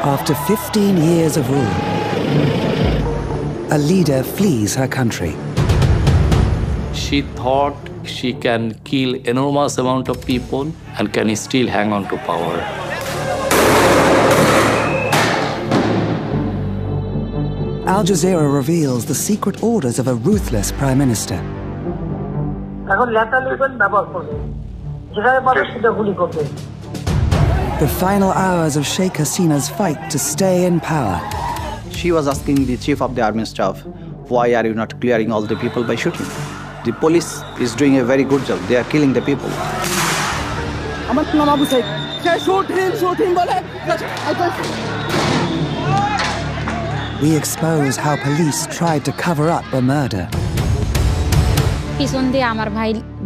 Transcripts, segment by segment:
After 15 years of rule, a leader flees her country. She thought she can kill enormous amount of people and can still hang on to power. Al Jazeera reveals the secret orders of a ruthless prime minister. The final hours of Sheikh Hasina's fight to stay in power. She was asking the chief of the army staff, why are you not clearing all the people by shooting? The police is doing a very good job. They are killing the people. We expose how police tried to cover up a murder. পিছন দিয়ে আমার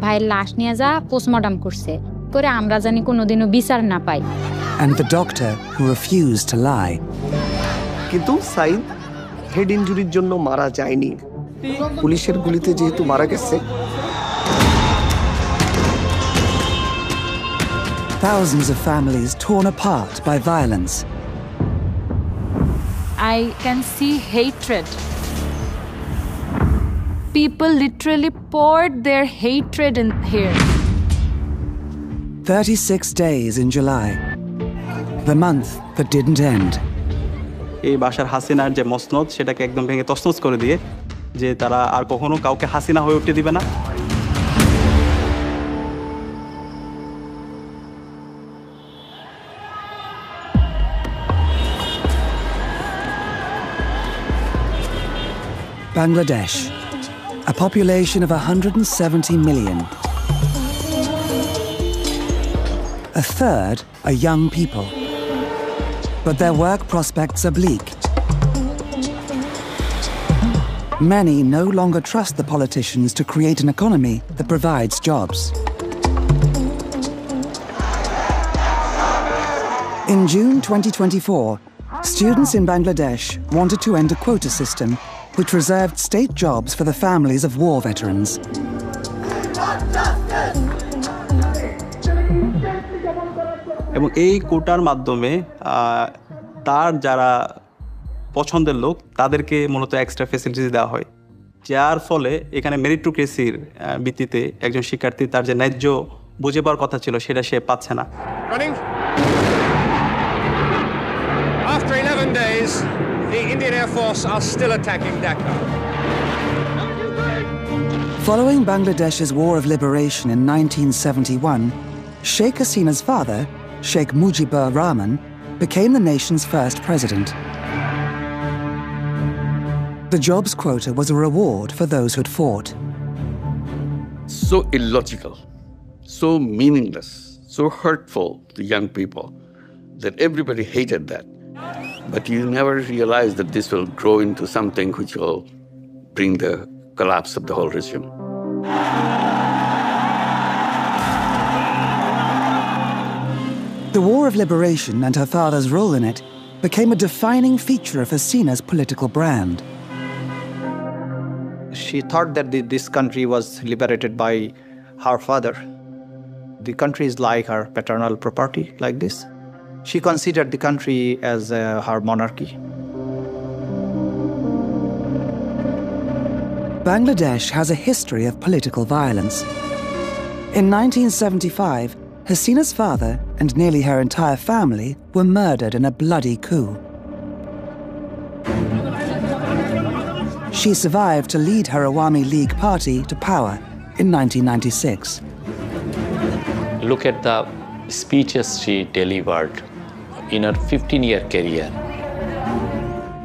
ভাইয়ের লাশ নিয়ে যা post-mortem করছে করে আমরা জানি কোনোদিনও বিচার না পাই And the doctor who refused to lie. কিন্তু সাইদ হেড ইনজুরির জন্য মারা যায়নি পুলিশের গুলিতে যেহেতু মারা গেছে Thousands of families torn apart by violence. I can see hatred. People literally poured their hatred in here. 36 days in July, the month that didn't end. এই বাশার হাসিনার যে মসনদ সেটাকে একদম ভেঙে তছনছ করে দিয়ে যে তারা আর কখনো কাউকে হাসিনা হয়ে উঠতে দিবে না Bangladesh, a population of 170 million. A third are young people, but their work prospects are bleak. Many no longer trust the politicians to create an economy that provides jobs. In June 2024, students in Bangladesh wanted to end a quota system which reserved state jobs for the families of war veterans. এবং এই কোটার মাধ্যমে তার যারা পছন্দের লোক তাদেরকে মূলত এক্সট্রা ফ্যাসিলিটিস দেওয়া হয় যার ফলে এখানে মেরিটোক্রেসির ভিত্তিতে একজন শিক্ষার্থী তার যে ন্যায্য বুঝে পাওয়ার কথা ছিল সেটা সে পাচ্ছে না After 11 days, the Indian Air Force are still attacking Dhaka. Following Bangladesh's War of Liberation in 1971, Sheikh Hasina's father, Sheikh Mujibur Rahman, became the nation's first president. The jobs quota was a reward for those who'd fought. So illogical, so meaningless, so hurtful to young people that everybody hated that. But you never realize that this will grow into something which will bring the collapse of the whole regime. The War of Liberation and her father's role in it became a defining feature of Hasina's political brand. She thought that this country was liberated by her father. The country is like her paternal property, like this. She considered the country as her monarchy. Bangladesh has a history of political violence. In 1975, Hasina's father and nearly her entire family were murdered in a bloody coup. She survived to lead her Awami League party to power in 1996. Look at the speeches she delivered in her 15-year career.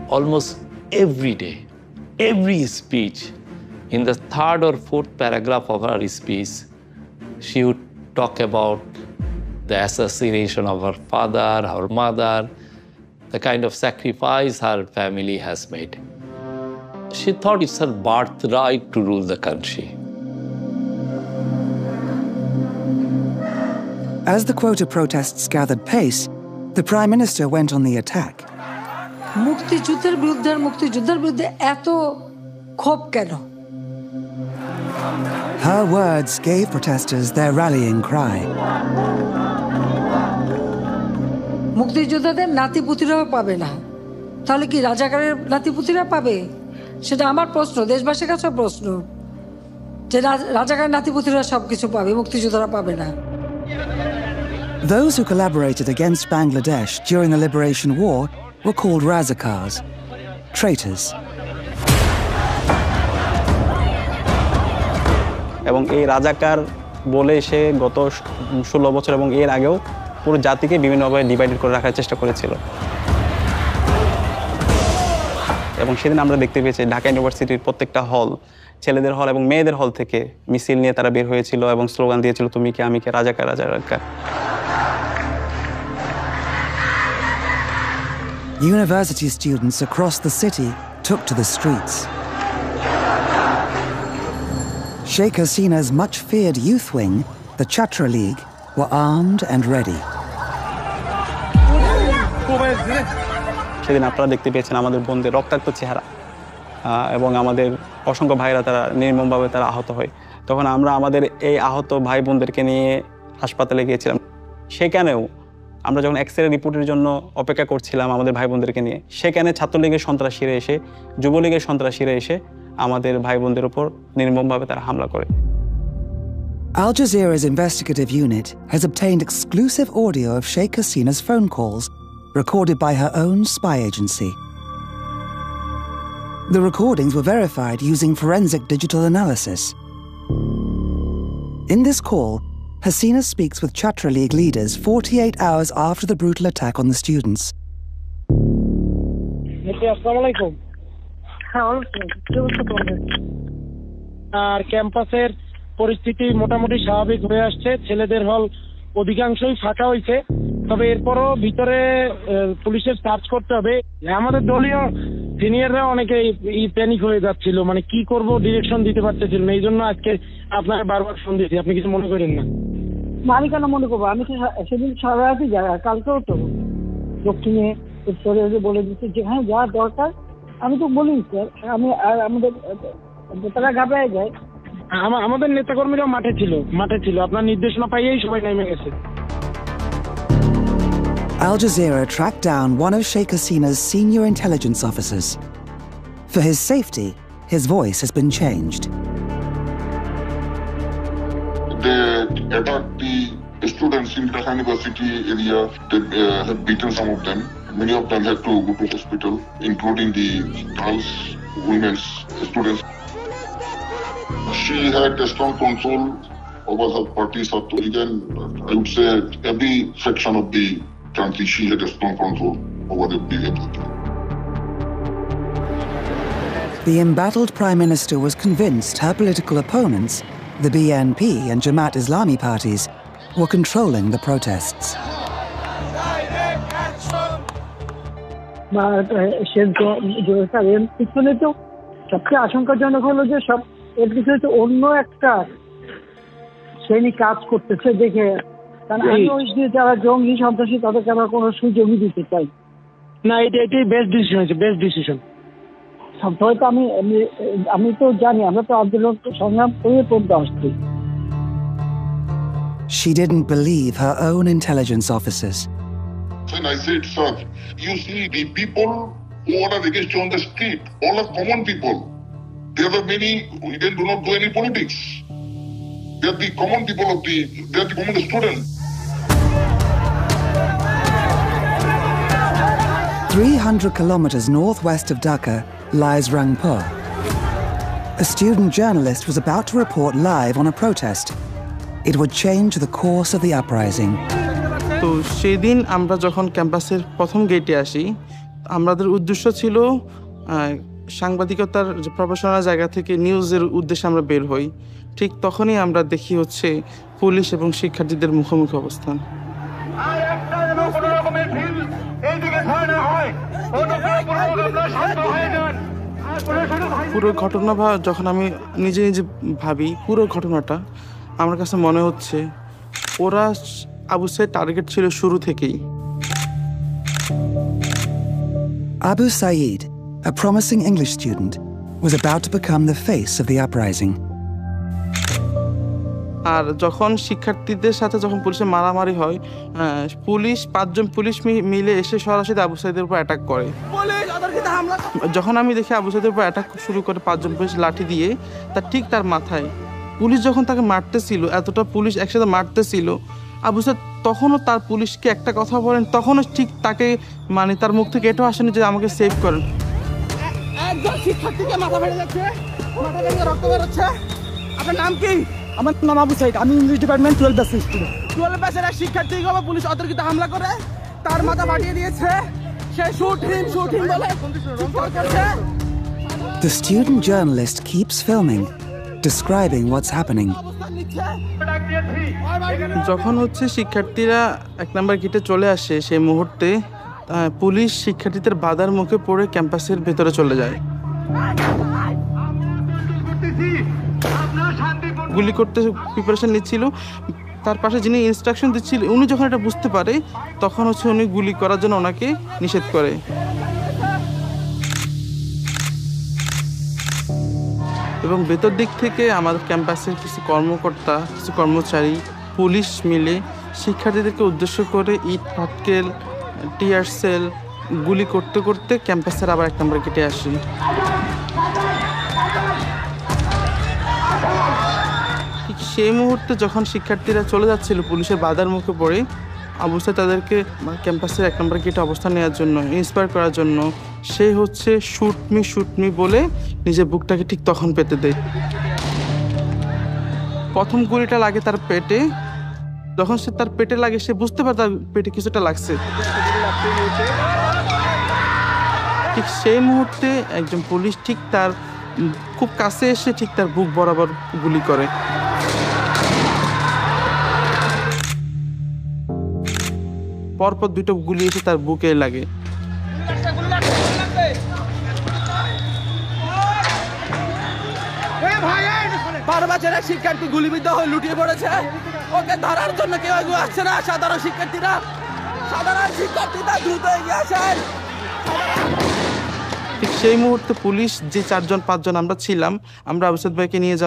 Almost every day, every speech, in the third or fourth paragraph of her speech, she would talk about the assassination of her father, her mother, the kind of sacrifice her family has made. She thought it's her birthright to rule the country. As the quota protests gathered pace, the Prime Minister went on the attack. মুক্তিযুদ্ধের বিরুদ্ধে এত ক্ষোভ কেন? Her words gave protesters their rallying cry. মুক্তিযোদ্ধাদের নাতিপুতিরাও পাবে না, তাহলে কি রাজাকারের নাতিপুতিরা পাবে? সেটা আমার প্রশ্ন, দেশবাসীর কাছে প্রশ্ন, যে রাজাকারের নাতিপুতিরা সবকিছু পাবে, মুক্তিযোদ্ধারা পাবে না। Those who collaborated against Bangladesh during the Liberation War were called Razakars, traitors. এবং এই রাজাকার বলে সে গত 16 বছর এবং এর আগেও পুরো জাতিকে বিভিন্নভাবে ডিভাইডেড করে রাখার চেষ্টা করেছিল। এবং সেদিন আমরা দেখতে পেয়েছি ঢাকা ইউনিভার্সিটির প্রত্যেকটা হল, ছেলেদের হল এবং মেয়েদের হল থেকে মিছিল নিয়ে তারা বের হয়েছিল এবং স্লোগান দিয়েছিল, তুমি কে আমি কে, রাজাকার রাজাকার। University students across the city took to the streets. Sheikh Hasina's much-feared youth wing, the Chhatra League, were armed and ready. সেদিন আপনারা দেখতে পেয়েছেন আমাদের বোনদের রক্তাক্ত চেহারা এবং আমাদের অসংখ্য ভাইরা তারা নির্মমভাবে তারা আহত হয়। তখন আমরা আমাদের এই আহত ভাই বোনদেরকে নিয়ে হাসপাতালে গিয়েছিলাম। সেখানেও আমরা যখন এক্স-রে রিপোর্টের জন্য অপেক্ষা করছিলাম আমাদের ভাই বোনদেরকে নিয়ে, সেখানে ছাত্রলীগের সন্ত্রাসীরা এসে, যুবলীগের সন্ত্রাসীরা এসে আমাদের ভাই বোনদের উপর নির্মমভাবে তারা হামলা করে। Al Jazeera's investigative unit has obtained exclusive audio of Sheikh Hasina's phone calls, recorded by her own spy agency. The recordings were verified using forensic digital analysis. In this call, Hasina speaks with Chhatra League leaders 48 hours after the brutal attack on the students. আর ক্যাম্পাসের পরিস্থিতি মোটামুটি স্বাভাবিক হয়ে আসছে, ছেলেদের হল অধিকাংশই ফাঁকা হয়েছে, তবে এরপরও ভিতরে পুলিশের সার্চ করতে হবে। আমাদের দলীয় সিনিয়ররা অনেকে প্যানিক হয়ে যাচ্ছিল, মানে কি করব ডিরেকশন দিতে পারতেছিল না, এই জন্য আজকে আপনাকে বারবার ফোন দিয়েছি, আপনি কিছু মনে করেন না। আমি কেন মনে করবো, আমি তো সেদিন সারা রাতই যাই, কালকেও তো দক্ষিণে উত্তরে বলে দিচ্ছি যে হ্যাঁ যা দরকার, আমি তো বলি স্যার, আমি আর আমাদের তারা ঘাবড়ে যায়। আমাদের নেতাকর্মীরা মাঠে ছিল, আপনার নির্দেশনা পাইয়েই সবাই নেমে গেছে। Al Jazeera tracked down one of Sheikh Hasina's senior intelligence officers. For his safety, his voice has been changed. They attacked the students in the university area. They have beaten some of them. Many of them had to go to hospital, including the girls, women's students. She had a strong control over her party, Chhatra League, and I would say every section of the country she had a strong control over everything. The embattled Prime Minister was convinced her political opponents, the BNP and Jamaat Islami parties, were controlling the protests. সবচেয়ে আশঙ্কাজনক হলো যে সব এর কিছু অন্য একটা শ্রেণী কাজ করতেছে দেখে, কারণ আমি ওই যে যারা জঙ্গি সন্ত্রাসী তাদেরকে আমরা কোনো সুযোগই দিতে চাই না। এটাই বেস্ট ডিসিশন হয়েছে, বেস্ট ডিসিশন। সবসময় তো আমি তো জানি, আমরা তো আন্দোলন সংগ্রাম করে পড়তে আসছি। She didn't believe her own intelligence officers. When I said, sir, you see the people who are against you on the street, all are common people. There are many who do not do any politics. They are the common people they are the common students. 300 kilometers northwest of Dhaka lies Rangpur. A student journalist was about to report live on a protest. It would change the course of the uprising. তো সেদিন আমরা যখন ক্যাম্পাসের প্রথম গেটে আসি, আমাদের উদ্দেশ্য ছিল সাংবাদিকতার যে প্রফেশনাল জায়গা থেকে নিউজের উদ্দেশ্যে আমরা বের হই। ঠিক তখনই আমরা দেখি হচ্ছে পুলিশ এবং শিক্ষার্থীদের মুখোমুখি অবস্থান। পুরো ঘটনা যখন আমি নিজে ভাবি, পুরো ঘটনাটা আমার কাছে মনে হচ্ছে ওরা আবু সাইদ টার্গেট ছিল শুরু থেকেই। Abu Saeed, a promising English student, was about to become the face of the uprising. আর যখন শিক্ষার্থীদের সাথে যখন পুলিশের মারামারি হয়, পুলিশ 5 জন পুলিশ মিলে এসে সরাসরি আবু সাঈদের উপর অ্যাটাক করে। যখন আমি দেখি আবু সাঈদের উপর অ্যাটাক শুরু করে 5 জন পুলিশ লাঠি দিয়ে, ঠিক তার মাথায় পুলিশ যখন তাকে মারতেছিল, এতটা পুলিশ একসাথে মারতেছিল, আবু সাঈদ তখনও তার পুলিশকে একটা কথা বলেন, তখনও ঠিক তাকে মানে তার মুখ থেকে এটাও আসেনি যে আমাকে সেভ করেন। একজন শিক্ষার্থীকে মাথা ফেটে যাচ্ছে, মাথা থেকে রক্ত বের হচ্ছে। আপনার নাম কি? আমার নাম আবু সাঈদ, আমি ইংলিশ ডিপার্টমেন্ট 12 ব্যাচ স্টুডেন্ট। 12 ব্যাচের এক শিক্ষার্থীকে পুলিশ অতর্কিত হামলা করে তার মাথা ফাটিয়ে দিয়েছে। সে শুট হিম বলে চিৎকার করছে। The student journalist keeps filming, describing what's happening. যখন শিক্ষার্থীরা 1 নম্বর গেটে চলে আসে, সেই মুহূর্তে পুলিশ শিক্ষার্থীদের বাধার মুখে পড়ে ক্যাম্পাসের ভেতরে চলে যায়। গুলি করতে প্রিপারেশন নিচ্ছিল, তার পাশে যিনি ইনস্ট্রাকশন দিচ্ছিল উনি যখন এটা বুঝতে পারে, তখন উনি গুলি করার জন্য ওনাকে নিষেধ করে। এবং ভেতর দিক থেকে আমাদের ক্যাম্পাসের কিছু কর্মকর্তা, কিছু কর্মচারী, পুলিশ মিলে শিক্ষার্থীদেরকে উদ্দেশ্য করে ইট পাটকেল, টিয়ার সেল গুলি করতে করতে ক্যাম্পাসের আবার 1 নম্বর গেটে আসে। ঠিক সেই মুহূর্তে যখন শিক্ষার্থীরা চলে যাচ্ছিল পুলিশের বাধার মুখে পড়ে, আবু সাঈদ তাদেরকে ক্যাম্পাসের 1 নম্বর গেটে অবস্থান নেওয়ার জন্য, ইন্সপায়ার করার জন্য সে শুট মি বলে নিজের বুকটাকে ঠিক তখন পেতে দেয়। প্রথম গুলিটা লাগে তার পেটে। যখন সে তার পেটে লাগে, সে বুঝতে পারে তার পেটে কিছুটা লাগছে। ঠিক সেই মুহূর্তে একজন পুলিশ ঠিক তার খুব কাছে এসে ঠিক তার বুক বরাবর গুলি করে। পরপর 2টো গুলি এসে তার বুকে লাগে। বারবাজার এক শিক্ষার্থী গুলিবিদ্ধ হয়ে লুটিয়ে পড়েছে। ওকে ধরার জন্য কেউ এগিয়ে আসছে না। সাধারণ শিক্ষার্থীরা দ্রুত এগিয়ে আসেন। ঠিক সেই মুহূর্তে পুলিশ যে 4-5 জন আমরা ছিলাম, আমরা আবু সাঈদ ভাইকে নিয়ে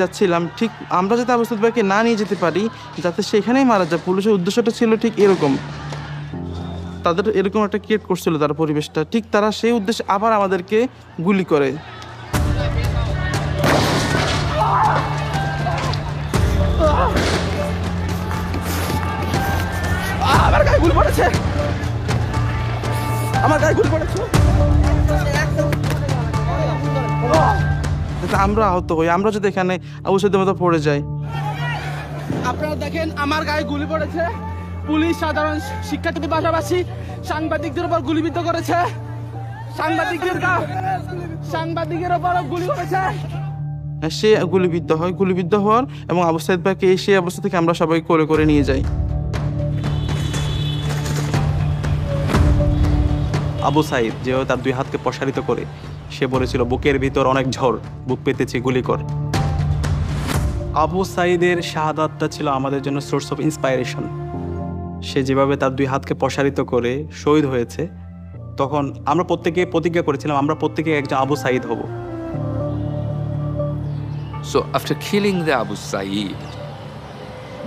যাচ্ছিলাম। ঠিক আমরা যাতে আবু সাঈদ ভাইকে না নিয়ে যেতে পারি, যাতে সেখানেই মারা যায়, পুলিশের উদ্দেশ্যটা ছিল ঠিক এরকম। তাদের এরকম একটা ক্রিয়েট করছিল তার পরিবেশটা। ঠিক তারা সেই উদ্দেশ্যে আবার আমাদেরকে গুলি করে। আমার গায়ে গুলি পড়েছে, আমার গায়ে গুলি পড়েছে। আমরা আহত হই, আমরা যদি এখানে আবু সাঈদের মতো পড়ে যাই। আপনারা দেখেন আমার গায়ে গুলি পড়েছে। পুলিশ সাধারণ শিক্ষার্থীদের পাশাপাশি সাংবাদিকদের উপর গুলিবিদ্ধ করেছে। সাংবাদিকের উপর গুলি করেছে। সে গুলিবিদ্ধ হওয়ার এবং আবু সাঈদ ভাইকে সেই অবস্থা থেকে আমরা সবাই কোলে করে নিয়ে যাই। আবু সাঈদ যেও তার 2 হাতকে প্রসারিত করে সে বলেছিল, বুকের ভিতর অনেক ঝড়, বুক পেতেছি, গুলি কর। আবু সাঈদের শাহাদাতটা ছিল আমাদের জন্য সোর্স অফ ইন্সপায়ারেশন। সে যেভাবে তার 2 হাতকে প্রসারিত করে শহীদ হয়েছে, তখন আমরা প্রত্যেকে প্রতিজ্ঞা করেছিলাম আমরা প্রত্যেকে একজন আবু সাঈদ হব। So after killing the Abu Saeed,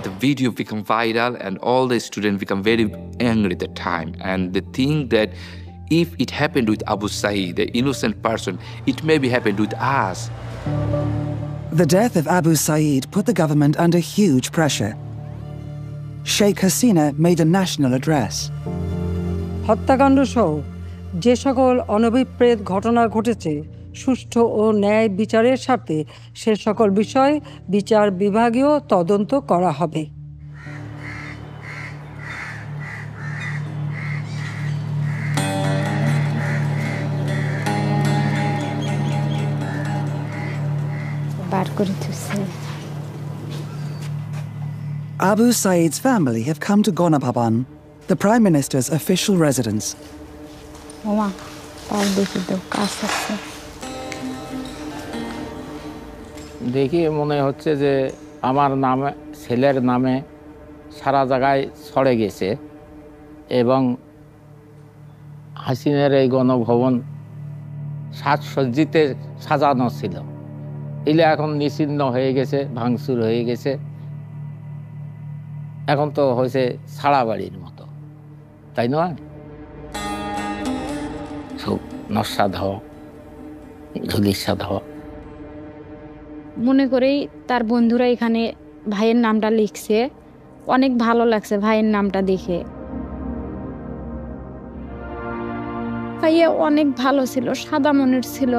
the video became viral and all the students become very angry at the time, and they think that if it happened with Abu Saeed, the innocent person, it maybe happened with us. The death of Abu Saeed put the government under huge pressure. Sheikh Hasina made a national address. হত্যাকাণ্ড সহ যে সকল অনভিপ্রেত ঘটনা ঘটেছে, সুষ্ঠু ও ন্যায় বিচারের স্বার্থে সে সকল বিষয় বিচার বিভাগীয় তদন্ত করা হবে। Abu Saeed's family have come to Gonabhaban, the Prime Minister's official residence. দেখি মনে হচ্ছে যে আমার নামে, ছেলের নামে সারা জায়গায় ছড়ে গেছে এবং হাসিনের এই গণভবন সাজসজ্জিতে সাজানো ছিল। এগুলো এখন নিশ্চিহ্ন হয়ে গেছে, ভাঙচুর হয়ে গেছে, এখন তো হয়েছে ছাড়া বাড়ির মতো, তাই নয়? সব নস্বাদ হওয়া, ধুলিস্বাদ হওয়া। মনে করেই তার বন্ধুরা এখানে ভাইয়ের নামটা লিখছে, অনেক ভালো লাগছে ভাইয়ের নামটা দেখে। ভাইয়া অনেক ভালো ছিল, সাদা মনের ছিল।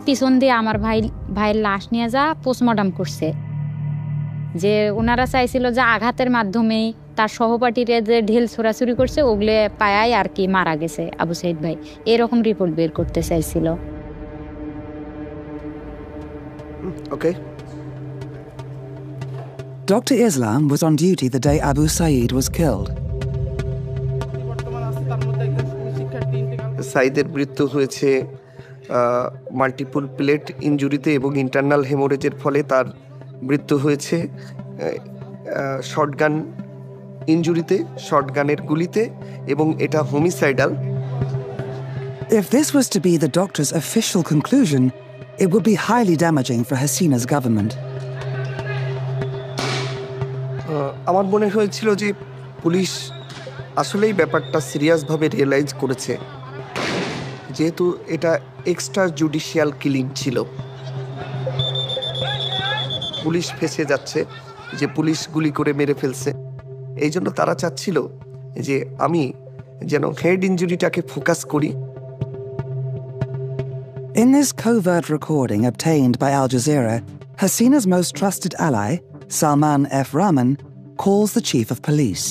পিছন দিয়ে আমার ভাইয়ের লাশ নিয়ে যা পোস্টমর্টম করছে, যে ওনারা চাইছিল যে আঘাতের মাধ্যমেই তার সহপাঠীরা যে ঢেল ছোড়াছুরি করছে ওগুলো পায়াই আর কি মারা গেছে আবু সাইদ ভাই, এরকম রিপোর্ট বের করতে চাইছিল। Okay. Dr. Islam was on duty the day Abu Saeed was killed. সাইদের মৃত্যু হয়েছে মাল্টিপল প্লেট ইনজুরিতে এবং ইন্টারনাল হেমোরেজের ফলে তার মৃত্যু হয়েছে শর্টগান ইনজুরিতে, শর্টগানের গুলিতে, এবং এটা homicidal. If this was to be the doctor's official conclusion, it would be highly damaging for Hasina's government. আমার মনে হয়েছিল যে পুলিশ আসলেই ব্যাপারটা সিরিয়াসভাবে রিয়েলাইজ করেছে, যেহেতু এটা এক্সট্রা জুডিশিয়াল কিলিং ছিল। পুলিশ ফেঁসে যাচ্ছে যে পুলিশ গুলি করে মেরে ফেলছে, এই জন্য তারা চাচ্ছিল যে আমি যেন হেড ইনজুরিটাকে ফোকাস করি। In this covert recording obtained by Al Jazeera, Hasina's most trusted ally, Salman F. Rahman, calls the chief of police.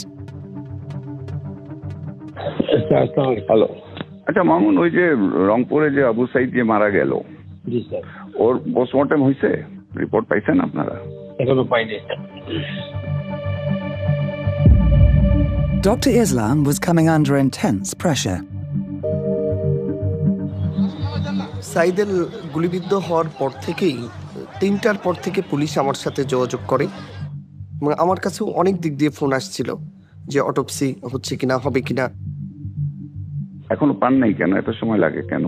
Hello, আচ্ছা মামুন, ওই যে রংপুরে যে আবু সাইদ যে মারা গেল, জি স্যার, ওর পোস্টমর্টম হয়েছে? রিপোর্ট পাইছেন আপনারা? এখনো পাইনি। Dr. Islam was coming under intense pressure. সাইদের গুলিবিদ্ধ হওয়ার পর থেকেই 3টার পর থেকে পুলিশ আমার সাথে যোগাযোগ করে। আমার কাছেও অনেক দিক দিয়ে ফোন আসছিল যে অটোপসি হচ্ছে কিনা, হবে কিনা। এখনো পান নাই কেন? এত সময় লাগে কেন?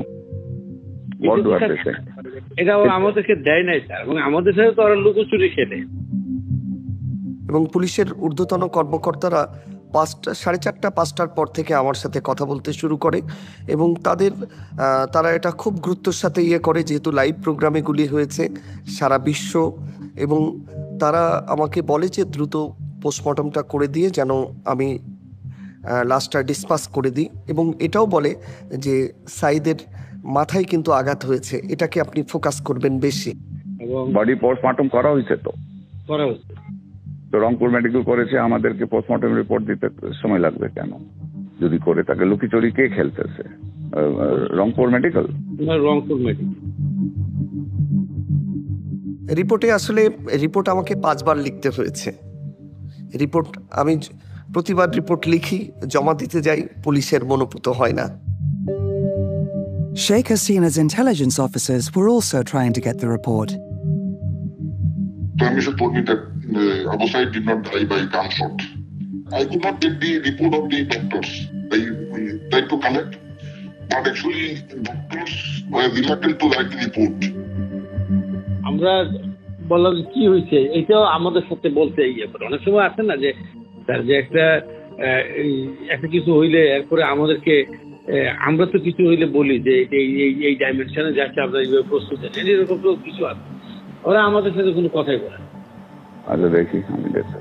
এটা আমাদেরকে দেয় নাই স্যার, এবং আমাদের সাথে তো ওরা লুকোচুরি খেলে। এবং পুলিশের ঊর্ধ্বতন কর্মকর্তারা 4:30 5টার পর থেকে আমার সাথে কথা বলতে শুরু করে, এবং তারা এটা খুব গুরুত্বের সাথে করে, যেহেতু লাইভ প্রোগ্রামে গুলি হয়েছে সারা বিশ্ব, এবং তারা আমাকে বলে যে দ্রুত পোস্টমর্টমটা করে দিয়ে যেন আমি লাশটা ডিসপাস করে দিই, এবং এটাও বলে যে সাইদের মাথায় কিন্তু আঘাত হয়েছে, এটাকে আপনি ফোকাস করবেন বেশি। বডি পোস্টমর্টম করা হয়েছে? তো করা হয়েছে, তো রংপুর মেডিকেল করেছে, আমাদেরকে পোস্টমর্টম রিপোর্ট দিতে সময় লাগবে কেন? যদি করে তাকে লুকিচুরি কে খেলতেছে? Rangpur medical? Rangpur medical report আমাকে 5 বার লিখতে হয়েছে। আমি প্রতিবার রিপোর্ট লিখি, জমা দিতে যাই, পুলিশের মনোপুত হয় না। Sheikh Hasina's intelligence officers were also trying to get the report. Prime Minister told me that Abu Said did not die by gunshot. I could not get the report of the doctors. They tried to collect, but actually doctors were reluctant to write the report. আমরা বললাম কি হয়েছে, এটাও আমাদের সাথে বলতে অনেক সময় আছে না যে স্যার, যে একটা কিছু হইলে এরপরে আমাদেরকে, আমরা তো কিছু হইলে বলি যে এই ডাইমেনশনে যাচ্ছে, আমরা এইভাবে প্রস্তুত আছি, এরকম তো কিছু আছে, ওরা আমাদের সাথে কোনো কথাই বলে। আচ্ছা দেখি, আমি দেখি।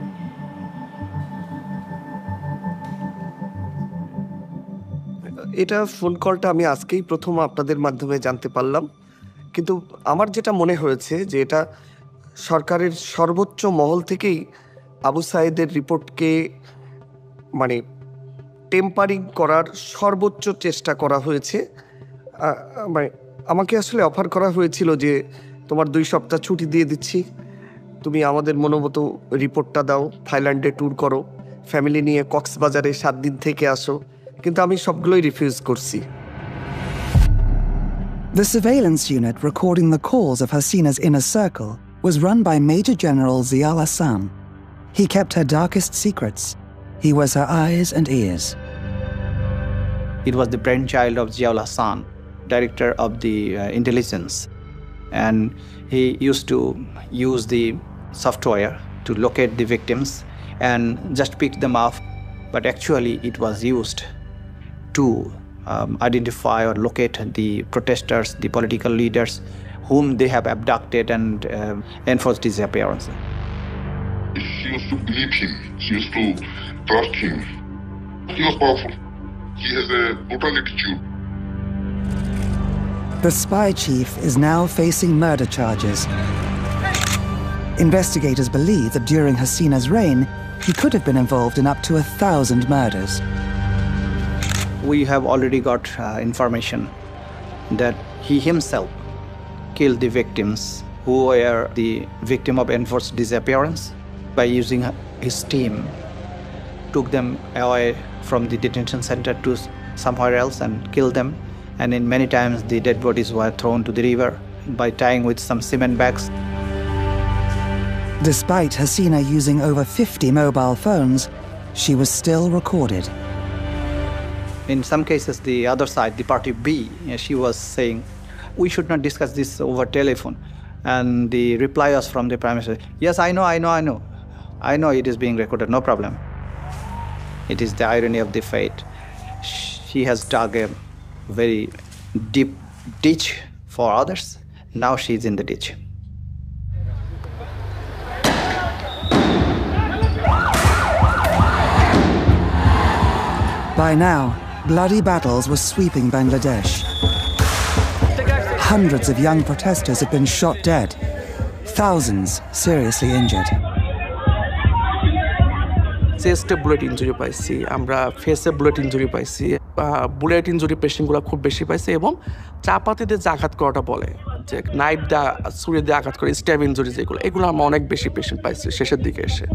এটা ফোন কলটা আমি আজকেই প্রথম আপনাদের মাধ্যমে জানতে পারলাম, কিন্তু আমার যেটা মনে হয়েছে যে এটা সরকারের সর্বোচ্চ মহল থেকেই আবু সাইদের রিপোর্টকে টেম্পারিং করার সর্বোচ্চ চেষ্টা করা হয়েছে। আমাকে আসলে অফার করা হয়েছিল যে তোমার 2 সপ্তাহ ছুটি দিয়ে দিচ্ছি, তুমি আমাদের মনোমতো রিপোর্টটা দাও, থাইল্যান্ডে ট্যুর করো, ফ্যামিলি নিয়ে কক্সবাজারে 7 দিন থেকে আসো, কিন্তু আমি সবগুলোই রিফিউজ করছি। The surveillance unit recording the calls of Hasina's inner circle was run by Major General Zial Hassan. He kept her darkest secrets. He was her eyes and ears. It was the brainchild of Ziaul Hassan, director of the intelligence. And he used to use the software to locate the victims and just pick them up. But actually, it was used to identify or locate the protesters, the political leaders, whom they have abducted and enforced disappearance. She used to believe him. She used to trust him. He was powerful. He has a total attitude. The spy chief is now facing murder charges. Investigators believe that during Hasina's reign, he could have been involved in up to 1,000 murders. We have already got information that he himself killed the victims who were the victim of enforced disappearance by using his team, took them away from the detention center to somewhere else and killed them. And in many times the dead bodies were thrown to the river by tying with some cement bags. Despite Hasina using over 50 mobile phones, she was still recorded. In some cases, the other side, the party B, she was saying, we should not discuss this over telephone. And the reply was from the Prime Minister, yes, I know. I know it is being recorded, no problem. It is the irony of the fate. She has dug a very deep ditch for others. Now she's in the ditch. By now, bloody battles were sweeping Bangladesh. Hundreds of young protesters have been shot dead, thousands seriously injured. চেস্টে bullet injury পাইছি, আমরা ফেসে bullet injury পাইছি, bullet injury পেশেন্টগুলো খুব বেশি পাইছে এবং চাপাতি দিয়ে যে আঘাত করাটা বলে যে নাইফ দিয়ে ছুরি দিয়ে আঘাত করে স্ট্যাব ইনজুরি যেগুলো, এগুলো আমরা অনেক বেশি পেশেন্ট পাইছি শেষের দিকে এসে।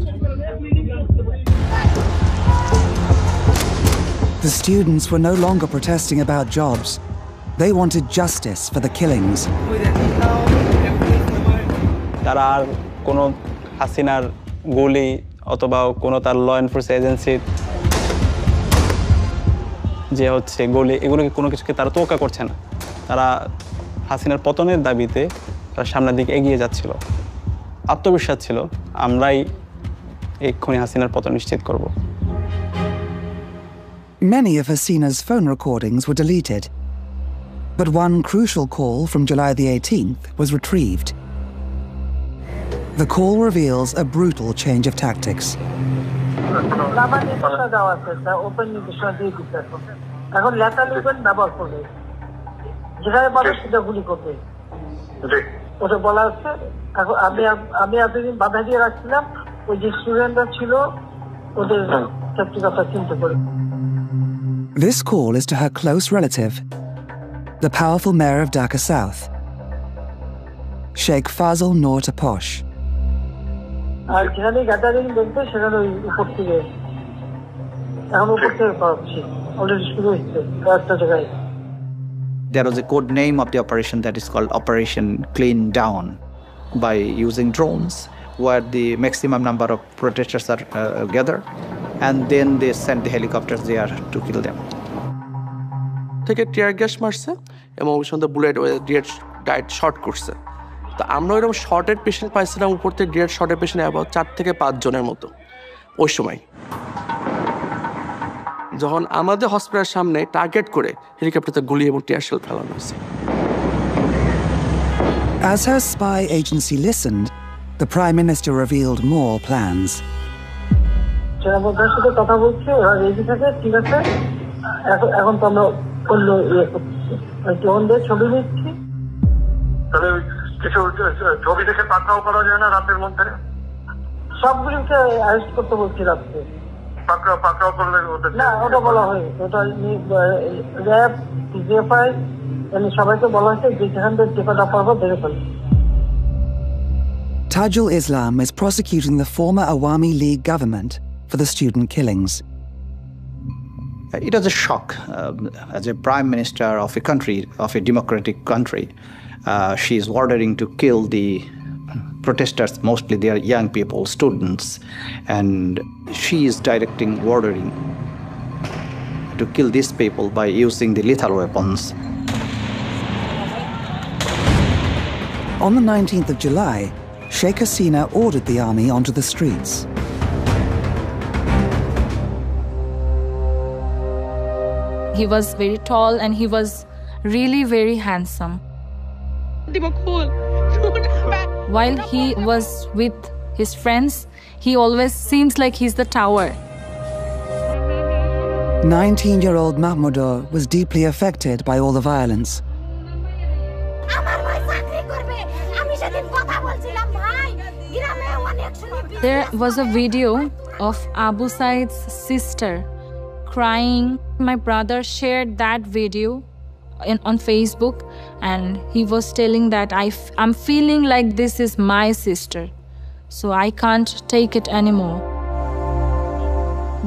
The students were no longer protesting about jobs. They wanted justice for the killings. তারা আর কোনো হাসিনার গুলি অথবা কোনো তার ল এনফোর্সমেন্ট এজেন্সির যে হচ্ছে গুলি, এগুলোকে কোনো কিছুকে তারা তোয়াক্কা করছে না। তারা হাসিনার পতনের দাবিতে তারা সামনের দিকে এগিয়ে যাচ্ছিল। আত্মবিশ্বাস ছিল আমরাই এক্ষুনি হাসিনার পতন নিশ্চিত করব। Many of Hasina's phone recordings were deleted, but one crucial call from July the 18th was retrieved. The call reveals a brutal change of tactics. This call is to her close relative, the powerful mayor of Dhaka South, Sheikh Fazl Noor Taposh. There was a code name of the operation that is called Operation Clean Down, by using drones where the maximum number of protesters are gathered, and then they send the helicopters there to kill them. থেকে tear gas মারছে এবং ওই সঙ্গে bullet direct short করছে। তো আমরা ওইরকম shorted patient পাইছিলাম উপর থেকে ডিরেক্ট শর্টেড পেশেন্ট অ্যাবাউট 4 থেকে 5 জনের মতো ওই সময়। যখন আমাদের হসপিটালের সামনে টার্গেট করে হেলিকপ্টারতে গুলি এবং টিয়ার শেল ফেলানো হয়েছে। As her spy agency listened, the Prime Minister revealed more plans. সেনাপ্রধানের সাথে কথা বলছি, ওরা রেডি থাকে, ঠিক আছে, এখন তো আমরা অন্য ড্রোনদের ছবি নিচ্ছি। তাহলে কিছু ছবি দেখে পাকড়াও করা যায় না রাতের মধ্যে? সবগুলিকে অ্যারেস্ট করতে বলছি রাত্রে। পাকড়াও করলে না, ওটা বলা হয়েছে, ওটা র্যাব, জিএফআই সবাইকে বলা হয়েছে যে যেখান থেকে যে কটা পারবো ধরে ফেলবে। Tajul Islam is prosecuting the former Awami League government for the student killings. It was a shock. As a prime minister of a country, of a democratic country, she is ordering to kill the protesters, mostly they are young people, students, and she is ordering to to kill these people by using the lethal weapons. On the 19th of July, Sheikh Hasina ordered the army onto the streets. He was very tall and he was really very handsome. While he was with his friends, he always seems like he's the tower. 19-year-old Mahmoudou was deeply affected by all the violence. There was a video of Abu Said's sister crying. My brother shared that video on Facebook, and he was telling that I'm feeling like this is my sister, so I can't take it anymore.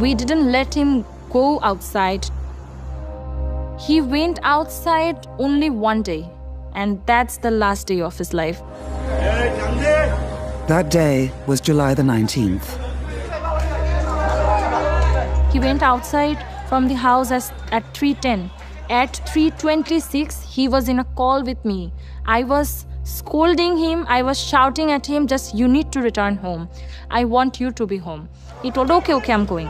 We didn't let him go outside. He went outside only one day, and that's the last day of his life. That day was July the 19th. He went outside from the house at 3:10. At 3:26, he was in a call with me. I was scolding him. I was shouting at him, just, you need to return home. I want you to be home. He told, okay, I'm going.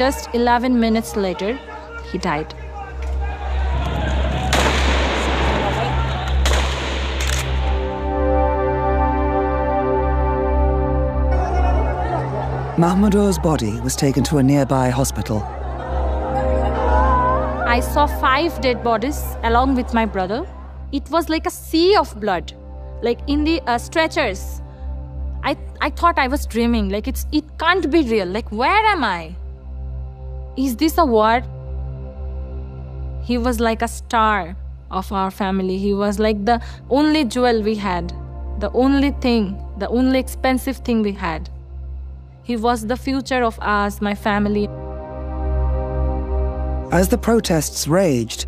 Just 11 minutes later, he died. Mahmoudou's body was taken to a nearby hospital. I saw 5 dead bodies along with my brother. It was like a sea of blood, like in the stretchers. I thought I was dreaming, like it can't be real. Like, where am I? Is this a war? He was like a star of our family. He was like the only jewel we had, the only thing, the only expensive thing we had. He was the future of us, my family. As the protests raged,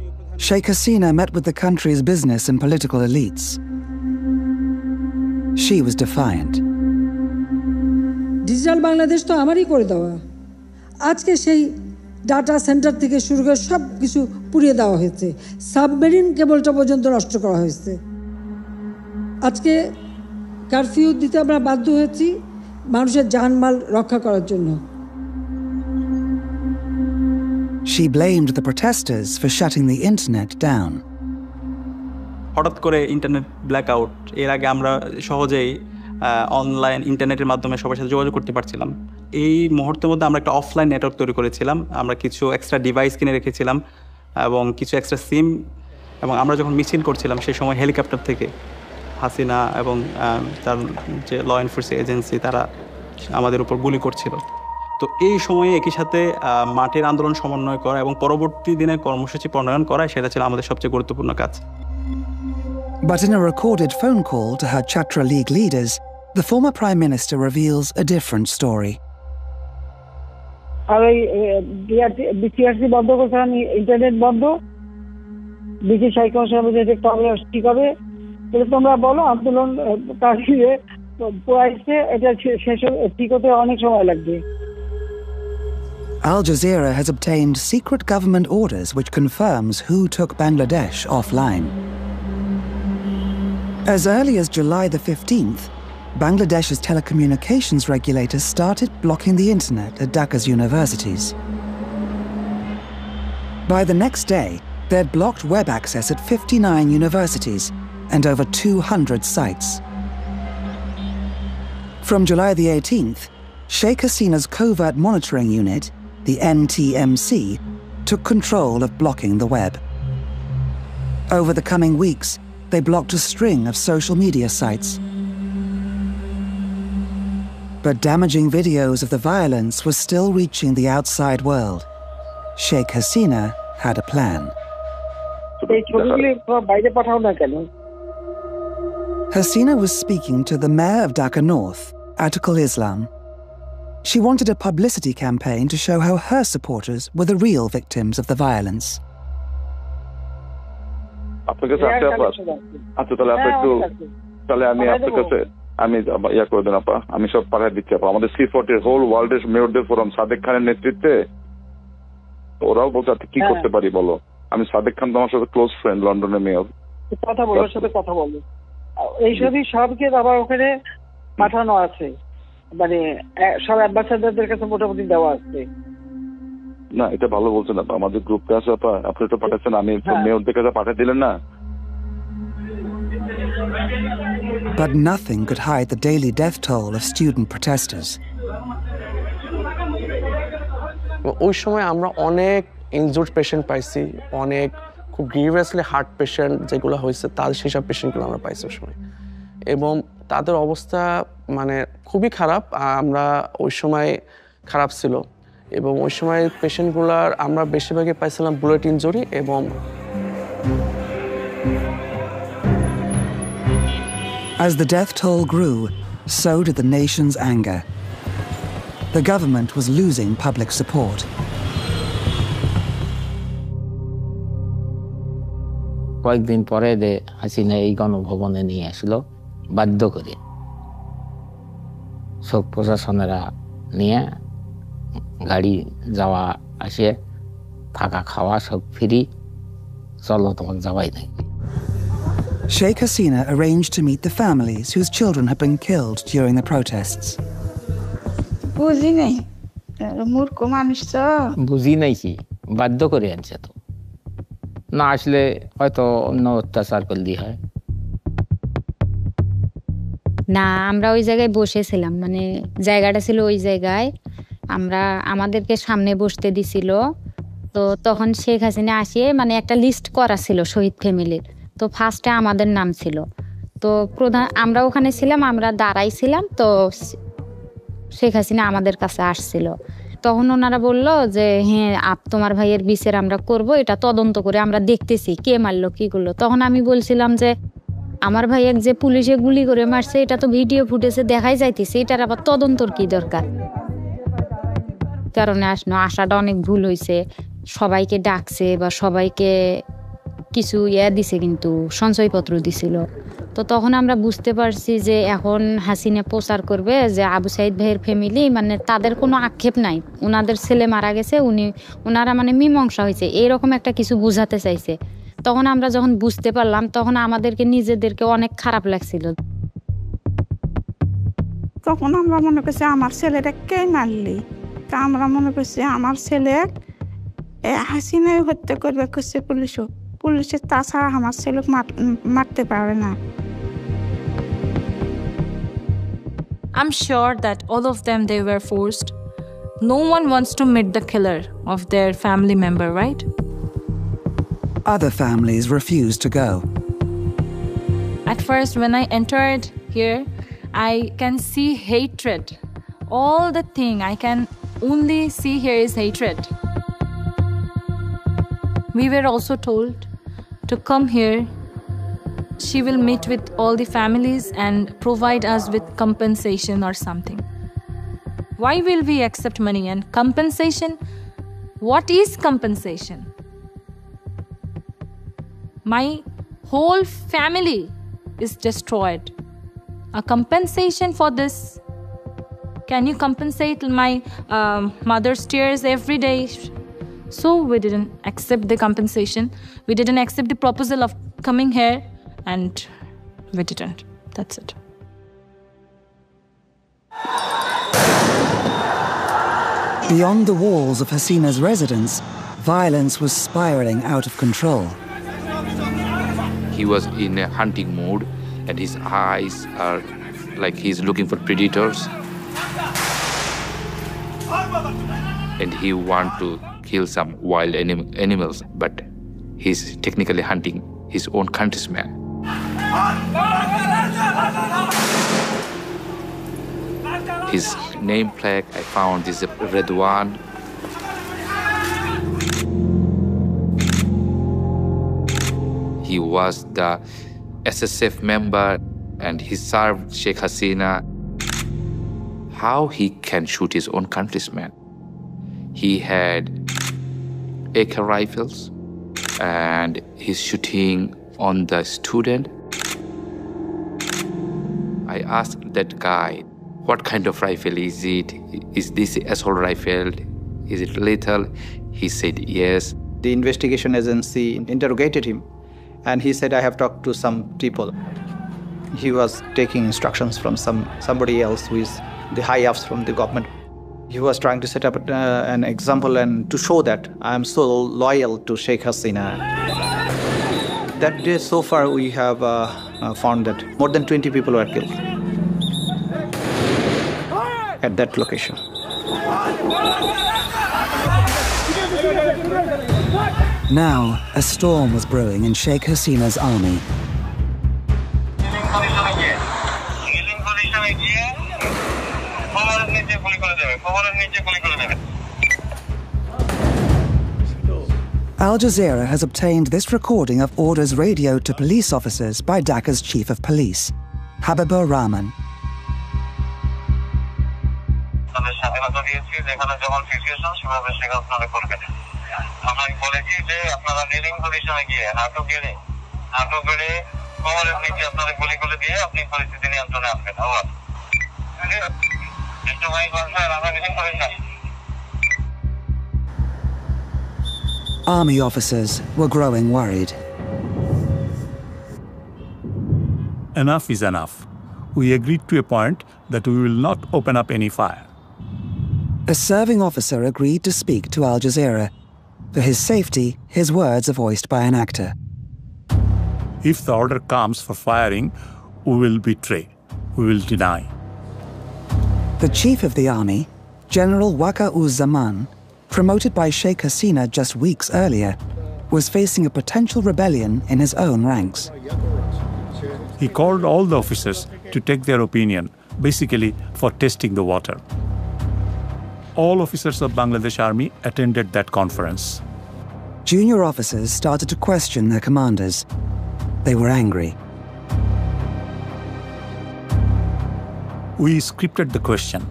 Sheikh Hasina met with the country's business and political elites. She was defiant. Digital Bangladesh তো আমারই করে দেওয়া। আজকে সেই data centre থেকে শুরু করে সব কিছু পুড়িয়ে দেওয়া হয়েছে, সাবমেরিন কেবলটা পর্যন্ত নষ্ট করা হয়েছে। আজকে কারফিউ দিতে আমরা বাধ্য হয়েছি মানুষের জানমাল রক্ষা করার জন্য। She blamed the protesters for shutting the internet down. হঠাৎ করে ইন্টারনেট ব্ল্যাকআউট, এর আগে আমরা সহজেই অনলাইন ইন্টারনেটের মাধ্যমে সবার সাথে যোগাযোগ করতে পারছিলাম। এই মুহূর্তের মধ্যে আমরা একটা অফলাইন নেটওয়ার্ক তৈরি করেছিলাম। আমরা কিছু এক্সট্রা ডিভাইস কিনে রেখেছিলাম এবং কিছু এক্সট্রা সিম, এবং আমরা যখন মিছিল করছিলাম সেই সময় হেলিকপ্টার থেকে হাসিনা এবং তার যে ল এনফোর্সিং এজেন্সি তারা আমাদের উপর গুলি করছিল। তো এই সময়ে একই সাথে মাঠের আন্দোলন সমন্বয় করা এবং পরবর্তী দিনে কর্মসূচি প্রণয়ন করা, সেটা ছিল আমাদের সবচেয়ে গুরুত্বপূর্ণ কাজ। But in a recorded phone call to her Chatra League leaders, the former Prime Minister reveals a different story. আর এই বিসিআরসি বন্ধ করছে, আমি ইন্টারনেট বন্ধ, ব্রিটিশ হাইকমিশনের ঠিক হবে, তোমরা বলো আন্দোলন কাশিয়ে পড়াইছে, এটা শেষ ঠিক হতে অনেক সময় লাগবে। Al Jazeera has obtained secret government orders which confirms who took Bangladesh offline. As early as July the 15th, Bangladesh's telecommunications regulators started blocking the internet at Dhaka's universities. By the next day, they'd blocked web access at 59 universities and over 200 sites. From July the 18th, Sheikh Hasina's covert monitoring unit, the NTMC, took control of blocking the web. Over the coming weeks, they blocked a string of social media sites. But damaging videos of the violence were still reaching the outside world. Sheikh Hasina had a plan. Hasina was speaking to the mayor of Dhaka North, Atikul Islam. She wanted a publicity campaign to show how her supporters were the real victims of the violence. আমি ইয়া করে দেন আপা, আমি সব পাঠিয়ে দিচ্ছি আপা। আমাদের C40 whole ওয়ার্ল্ডের মেয়রদের ফোরাম সাদেক খানের নেতৃত্বে ওরাও বলছে কি করতে পারি বলো। আমি সাদেক খান তোমার সাথে ক্লোজ ফ্রেন্ড, লন্ডনের মেয়র। কথা বলো, ওর সাথে কথা বলো। এইসবই সবকে আবার ওখানে পাঠানো আছে, মানে সব অ্যাম্বাসাডারদের কাছে মোটামুটি দেওয়া আছে। না এটা ভালো বলছেন আপা, আমাদের গ্রুপে আছে আপা, আপনি তো পাঠাচ্ছেন, আমি মেয়রদের কাছে পাঠিয়ে দিলেন না। But nothing could hide the daily death toll of student protesters. ওই সময় আমরা অনেক ইনজুর্ড পেশেন্ট পাইছি, অনেক খুব গ্রিভিয়াসলি হার্ট পেশেন্ট যেগুলো হয়েছে তাদের সেসব পেশেন্টগুলো আমরা পাইছি ওই সময়, এবং তাদের অবস্থা মানে খুবই খারাপ। আমরা ওই সময় খারাপ ছিল, এবং ওই সময় পেশেন্টগুলার আমরা বেশিরভাগই পাইছিলাম বুলেট ইনজুরি। এবং As the death toll grew, so did the nation's anger. The government was losing public support. কয়েকদিন পরে হাসিনা এই গণভবনে নিয়ে আসলো বাধ্য করে, সব প্রশাসনেরা নিয়ে গাড়ি যাওয়া আসে, থাকা খাওয়া সব ফ্রি, চলো তোমার যাওয়াই নাই। Sheikh Hasina arranged to meet the families whose children had been killed during the protests. বুঝি নাই, মূর্খ মানুষ তো। বুঝি নাই কি, বাধ্য করে আনছে তো, না আসলে হয়তো অন্য অত্যাচার করলি হয়। না, আমরা ওই জায়গায় বসেছিলাম, মানে জায়গাটা ছিল ওই জায়গায়, আমাদেরকে সামনে বসতে দিছিল। তো তখন শেখ হাসিনা আসিয়ে মানে একটা লিস্ট করা ছিল শহীদ ফ্যামিলির, তো ফার্স্টে আমাদের নাম ছিল। তো আমরা ওখানে ছিলাম, আমরা দাঁড়াইছিলাম, তো শেখ হাসিনা আমাদের কাছে আসছিল। তখন ওনারা বলল যে হ্যাঁ তোমার ভাইয়ের বিচার আমরা করব, এটা তদন্ত করে আমরা দেখতেছি কে মারলো কি করলো। তখন আমি বলছিলাম যে আমার ভাইয়ের যে পুলিশে গুলি করে মারছে এটা তো ভিডিও ফুটেজে দেখাই যাইতেছে, এটার আবার তদন্তর কি দরকার। কারণে আসাটা অনেক ভুল হয়েছে, সবাইকে ডাকছে বা সবাইকে কিছু দিছে, কিন্তু সঞ্চয়পত্র দিছিল। তো তখন আমরা বুঝতে পারছি যে এখন হাসিনা প্রচার করবে যে আবু সাইদ ভাইয়ের ফ্যামিলি মানে তাদের কোনো আক্ষেপ নাই, ওনাদের ছেলে মারা গেছে, ওনারা মানে মীমাংসা হয়েছে, এইরকম একটা কিছু বুঝাতে চাইছে। তখন আমরা যখন বুঝতে পারলাম তখন আমাদেরকে নিজেদেরকে অনেক খারাপ লাগছিল। তখন আমরা মনে করছি আমার ছেলেটা কে মারলি, তা আমরা মনে করছি আমার ছেলে হাসিনাই হত্যা করবে করছে পুলিশের, তাছাড়া আমার ছেলে মারতে পারে না। I'm sure that all of them, they were forced. No one wants to meet the killer of their family member, right? Other families refused to go. At first, when I entered here, I can see hatred. All the thing I can only see here is hatred. We were also told to come here. She will meet with all the families and provide us with compensation or something. Why will we accept money and compensation? What is compensation? My whole family is destroyed. A compensation for this? Can you compensate my mother's tears every day? So we didn't accept the compensation. We didn't accept the proposal of coming here, and we didn't. That's it. Beyond the walls of Hasina's residence, violence was spiraling out of control. He was in a hunting mood, and his eyes are like he's looking for predators. And he wants to kill some wild animals, but he's technically hunting his own countrymen. His name plaque I found is Redwan. He was the SSF member and he served Sheikh Hasina. How he can shoot his own countrymen? He had AK rifles and he's shooting on the student. I asked that guy, what kind of rifle is it? Is this assault rifle? Is it lethal? He said yes. The investigation agency interrogated him, and he said, I have talked to some people. He was taking instructions from somebody else who is the high-ups from the government. He was trying to set up an example and to show that I am so loyal to Sheikh Hasina. That day, so far, we have found that more than 20 people were killed at that location. Now, a storm was brewing in Sheikh Hasina's army. Al Jazeera has obtained this recording of orders radioed to police officers by Dhaka's chief of police, Habibur Rahman. Army officers were growing worried. Enough is enough. We agreed to a point that we will not open up any fire. A serving officer agreed to speak to Al Jazeera. For his safety, his words are voiced by an actor. If the order comes for firing, we will betray. We will deny. The chief of the army, General Waka-uz-Zaman, promoted by Sheikh Hasina just weeks earlier, was facing a potential rebellion in his own ranks. He called all the officers to take their opinion, basically for testing the water. All officers of Bangladesh Army attended that conference. Junior officers started to question their commanders. They were angry. We scripted the question.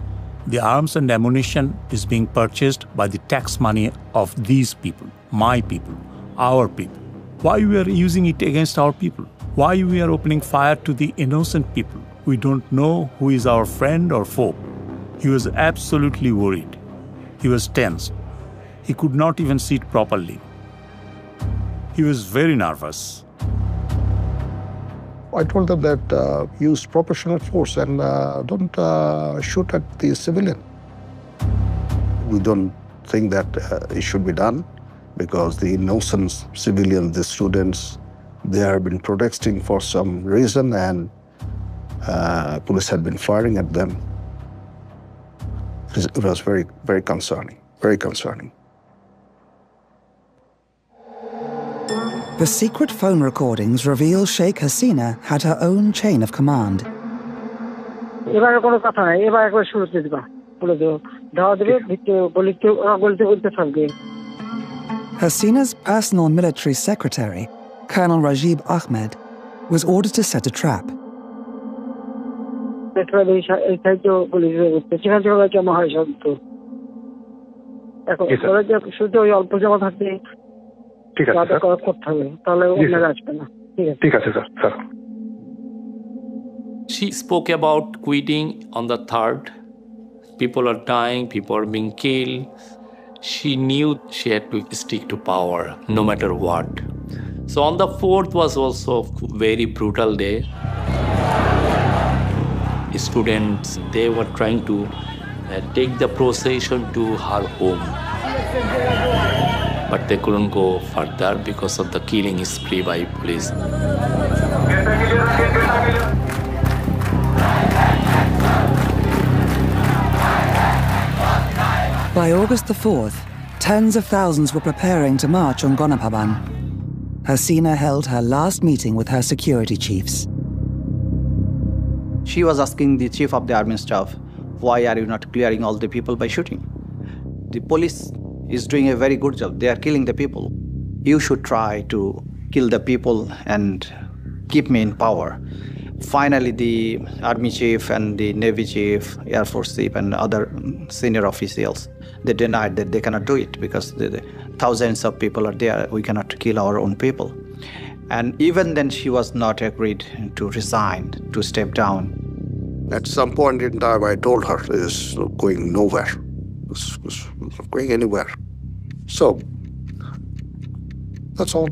The arms and ammunition is being purchased by the tax money of these people, my people, our people. Why we are using it against our people? Why we are opening fire to the innocent people? We don't know who is our friend or foe. He was absolutely worried. He was tense. He could not even sit properly. He was very nervous. I told them that use proportional force and don't shoot at the civilian. We don't think that it should be done because the innocent civilians, the students, they have been protesting for some reason and police had been firing at them. It was very, very concerning, very concerning. The secret phone recordings reveal Sheikh Hasina had her own chain of command. Hasina's personal military secretary, Colonel Rajib Ahmed, was ordered to set a trap. She spoke about quitting on the 3rd. People are dying, people are being killed. She knew she had to stick to power, no matter what. So on the 4th was also a very brutal day. Students, they were trying to take the procession to her home. But they couldn't go further because of the killing spree by police. By August the 4th, tens of thousands were preparing to march on Gonapaban. Hasina held her last meeting with her security chiefs. She was asking the chief of the army staff, why are you not clearing all the people by shooting? The police is doing a very good job. They are killing the people. You should try to kill the people and keep me in power. Finally, the army chief and the navy chief, air force chief and other senior officials, they denied that they cannot do it because the thousands of people are there. We cannot kill our own people. And even then, she was not agreed to resign, to step down. At some point in time, I told her it's going nowhere. It's not going anywhere. So that's all.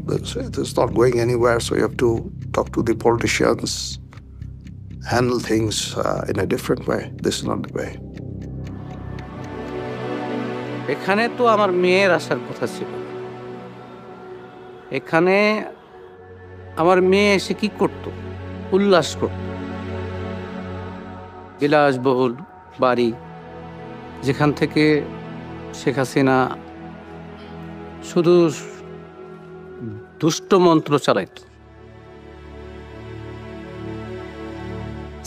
It's not going anywhere. So you have to talk to the politicians, handle things in a different way. This is not the way. এখানে তো আমার মেয়ের আসার কথা ছিল। এখানে আমার মেয়ে এসে কি করত? উল্লাস করত। বিলাসবহুল বাড়ি, যেখান থেকে শেখ হাসিনা শুধু দুষ্ট মন্ত্র চালাইত।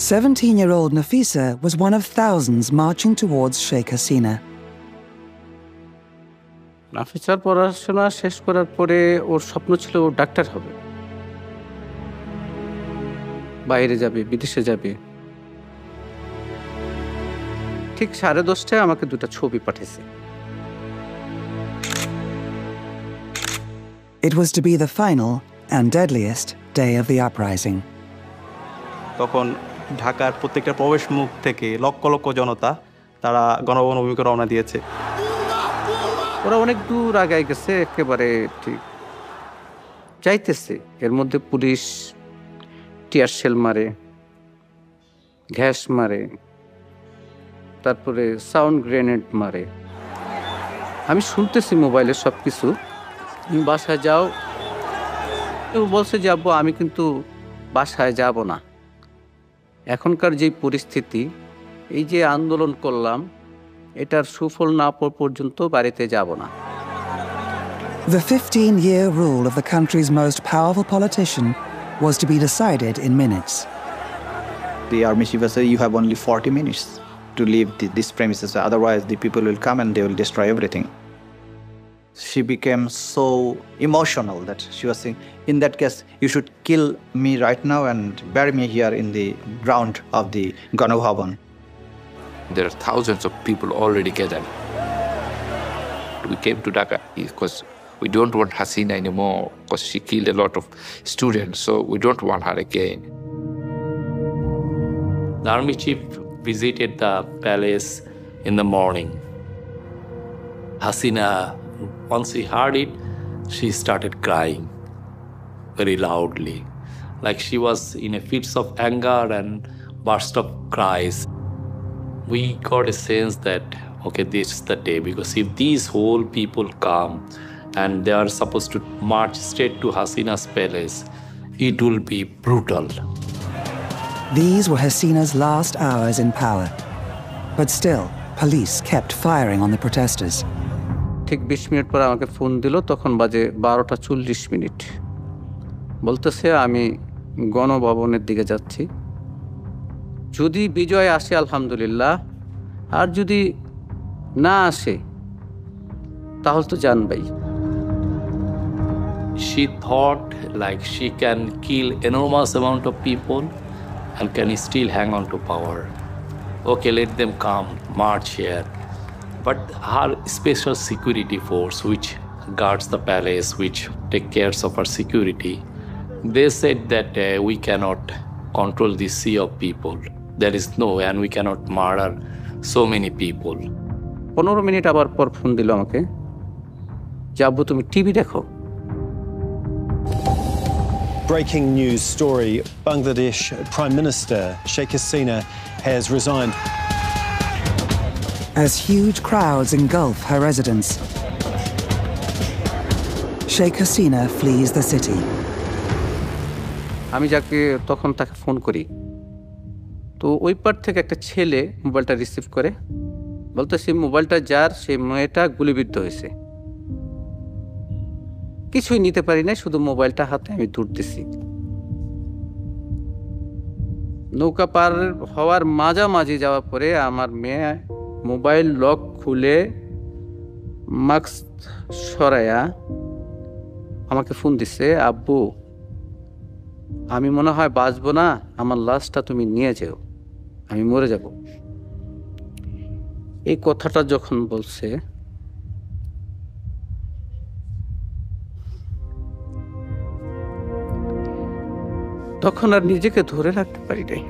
17-year-old Nafisa was one of thousands marching towards Sheikh Hasina. নাফিসার পড়াশোনা শেষ করার পরে ওর স্বপ্ন ছিল ও ডাক্তার হবে, বাইরে যাবে, বিদেশে যাবে। ঠিক 10:30টায় আমাকে 2টা ছবি পাঠিয়েছে। It was to be the final and deadliest day of the uprising. তখন ঢাকার প্রত্যেকটা প্রবেশ মুখ থেকে লক্ষ লক্ষ জনতা তারা গণভবন অভিমুখে রওনা দিয়েছে। ওরা অনেক দূর আগায় গেছে, একেবারে ঠিক যাইতেছে। এর মধ্যে পুলিশ টিয়ার শেল মারে, গ্যাস মারে, তারপরে সাউন্ড গ্রেনেড মারে। আমি শুনতেছি মোবাইলে সব কিছু। তুমি বাসায় যাও। কেউ বলছে যে আব্বু আমি কিন্তু বাসায় যাব না। এখনকার যে পরিস্থিতি, এই যে আন্দোলন করলাম, এটার সুফল না পাওয়া পর্যন্ত বাড়িতে যাব না। The 15-year rule of the country's most powerful politician was to be decided in minutes. The army chief said you have only 40 minutes to leave this premises, otherwise the people will come and they will destroy everything. She became so emotional that she was saying, in that case, you should kill me right now and bury me here in the ground of the Ganabhavan. There are thousands of people already gathered. We came to Dhaka because we don't want Hasina anymore because she killed a lot of students, so we don't want her again. The army chief visited the palace in the morning. Hasina, once she heard it, she started crying very loudly, like she was in a fits of anger and burst of cries. We got a sense that, okay, this is the day, because if these whole people come and they are supposed to march straight to Hasina's palace, it will be brutal. These were Hasina's last hours in power. But still, police kept firing on the protesters. ঠিক 20 minute পর আমাকে phone দিল, তখন বাজে 12:40। বলতেছে আমি গণভবনের দিকে যাচ্ছি, যদি বিজয় আসে আলহামদুলিল্লাহ, আর যদি না আসে তাহলে তো জানবাই। She thought like she can kill enormous amount of people and can still hang on to power. Okay, let them come, march here. But her special security force, which guards the palace, which take care of our security, they said that we cannot control this sea of people. There is no way, and we cannot murder so many people. 15 minute আবার পর phone দিল আমাকে, যে আব্বু তুমি TV দেখো। Breaking news story, Bangladesh Prime Minister Sheikh Hasina has resigned. As huge crowds engulf her residence, Sheikh Hasina flees the city. আমি যাকে তখন তাকে ফোন করি, তো ওই পার থেকে একটা ছেলে মোবাইলটা রিসিভ করে, বলতেছে মোবাইলটা যার, সেই মেয়েটা গুলিবিদ্ধ হয়েছে। কিছুই নিতে পারি না, শুধু মোবাইলটা হাতে আমি দৌড়তেছি। নৌকা পার হওয়ার মাঝামাঝি যাওয়ার পরে আমার মেয়ে মোবাইল লক খুলে মাস্ক সরাইয়া আমাকে ফোন দিছে, আব্বু আমি মনে হয় বাঁচবো না, আমার লাশটা তুমি নিয়ে যাও, আমি মরে যাব। এই কথাটা যখন বলছে, তখন আর নিজেকে ধরে রাখতে পারি নাই।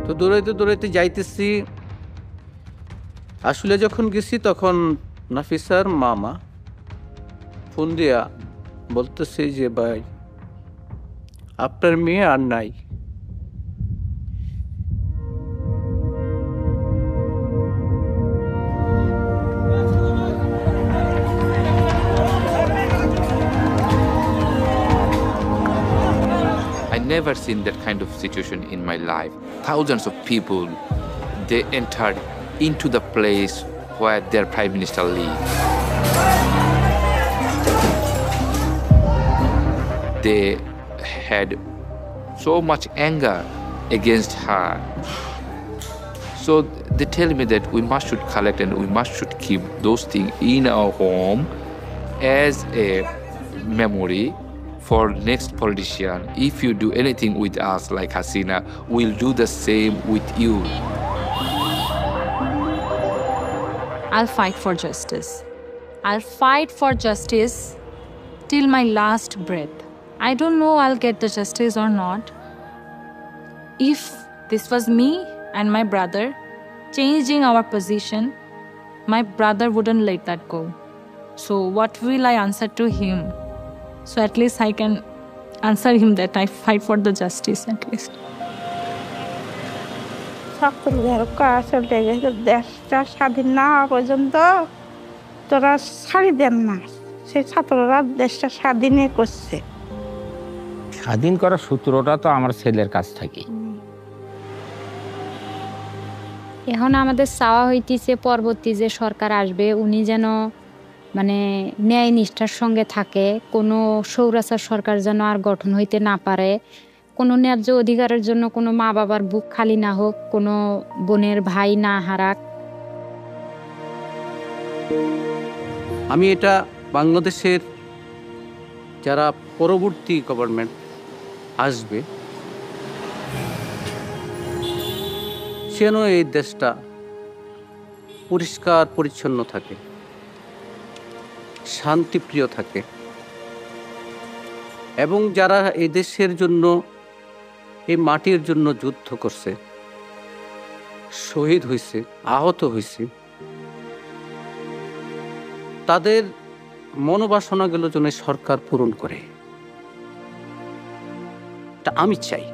তো দৌড়াইতে দৌড়াইতে যাইতেছি, আসলে যখন গেছি তখন নাফিসার মামা ফোন দিয়া বলতেছে যে ভাই আপনার মেয়ে আর নাই। Never seen that kind of situation in my life. Thousands of people, they entered into the place where their prime minister lives. They had so much anger against her. So they tell me that we must should collect and we must should keep those things in our home as a memory for next politician. If you do anything with us like Hasina, we'll do the same with you. I'll fight for justice. I'll fight for justice till my last breath. I don't know I'll get the justice or not. If this was me and my brother changing our position, my brother wouldn't let that go. So what will I answer to him? So at least I can answer him that I fight for the justice at least. দেশটা স্বাধীন না হওয়া পর্যন্ত তোরা ছাড়ি দেন না, সেই ছাত্ররা দেশটা স্বাধীনই করছে। স্বাধীন করার সূত্রটা তো আমার ছেলের কাছ থেকে। এখন আমাদের চাওয়া হইতেছে পরবর্তী যে সরকার আসবে উনি যেন মানে ন্যায় নিষ্ঠার সঙ্গে থাকে, কোনো স্বৈরাচার সরকার যেন আর গঠন হইতে না পারে, কোনো ন্যায্য অধিকারের জন্য কোনো মা বাবার বুক খালি না হোক, কোনো বোনের ভাই না হারাক। আমি এটা বাংলাদেশের যারা পরবর্তী গভর্নমেন্ট আসবে যেন এই দেশটা পরিষ্কার পরিচ্ছন্ন থাকে, শান্তিপ্রিয় থাকে, এবং যারা এই দেশের জন্য এই মাটির জন্য যুদ্ধ করছে, শহীদ হয়েছে, আহত হয়েছে, তাদের মনোবাসনাগুলো যেন সরকার পূরণ করে, এটা আমি চাই।